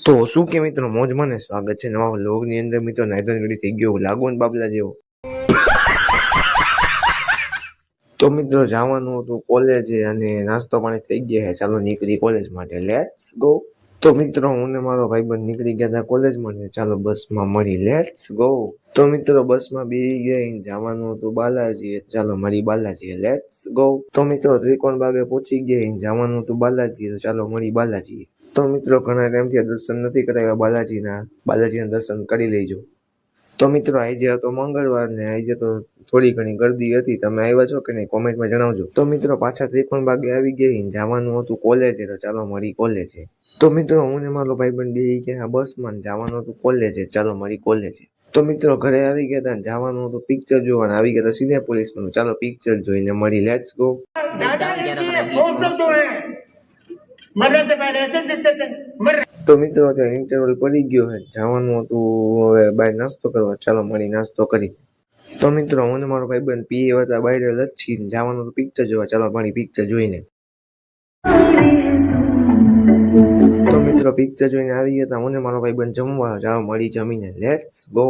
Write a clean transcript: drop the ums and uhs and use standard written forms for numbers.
તો શું કે મિત્રો મોજમાં ને સ્વાગત છે નવા વ્લોગની અંદર મિત્રો નાઈધન રેડી થઈ ગયો લાગુ ને બાબલા જેવો. તો મિત્રો જવાનું હતું કોલેજે અને નાસ્તો પાણી થઈ ગયા છે, ચાલો નીકળી કોલેજ માટે, લેટ્સ ગો. તો મિત્રો હું ને મારો ભાઈબંધ નીકળી ગયા હતા કોલેજ માટે, ચાલો બસમાં મળી, લેટ્સ ગો. તો મિત્રો બસમાં બેસી ગયા, જવાનું હતું બાલાજી, ચાલો મળી બાલાજી, લેટ્સ ગો. તો મિત્રો ત્રિકોણ બાગે પહોંચી ગયા, જવાનું હતું બાલાજી, તો ચાલો મળી બાલાજી. તો મિત્રો ઘણા ટાઈમથી દર્શન નથી કરાવ્યા બાલાજીના દર્શન કરી લેજો. તો મિત્રો આજે હતો મંગળવાર ને આજે તો થોડી ઘણી ગરદી હતી, તમે આવ્યા છો કે નહીં કોમેન્ટમાં જણાવજો. તો મિત્રો પાછા ત્રિકોણ બાગે આવી ગયા, જવાનું હતું કોલેજે, તો ચાલો મળી કોલેજે. તો મિત્રો હું ને મારો ભાઈબંધ બેસી ગયા બસમાં, જવાનું હતું કોલેજે, ચાલો મળી કોલેજે. તો મિત્રો ઘરે આવી ગયા હતા, જવાનું હતું પિક્ચર જોવાનું, આવી ગયા હતા સિનેપોલિસમાં, ચાલો પિક્ચર જોઈને મળી, લેટ્સ ગો. તો મિત્રો ત્યાં ઇન્ટરવલ પડી ગયો છે, જવાનું હતું હવે બહાર નાસ્તો કરવા, ચાલો મળી નાસ્તો કરી. તો મિત્રો હું ને મારો ભાઈબંધ પીએ હતા બહાર લચ્છી, જવાનું હતું પિક્ચર જોવા, ચાલો મળી પિક્ચર જોઈને. તો મિત્રો પિક્ચર જોઈને આવી ગયા હતા હું ને મારો ભાઈબંધ જમવા, ચાલો મળી જમીને, લેટ્સ ગો.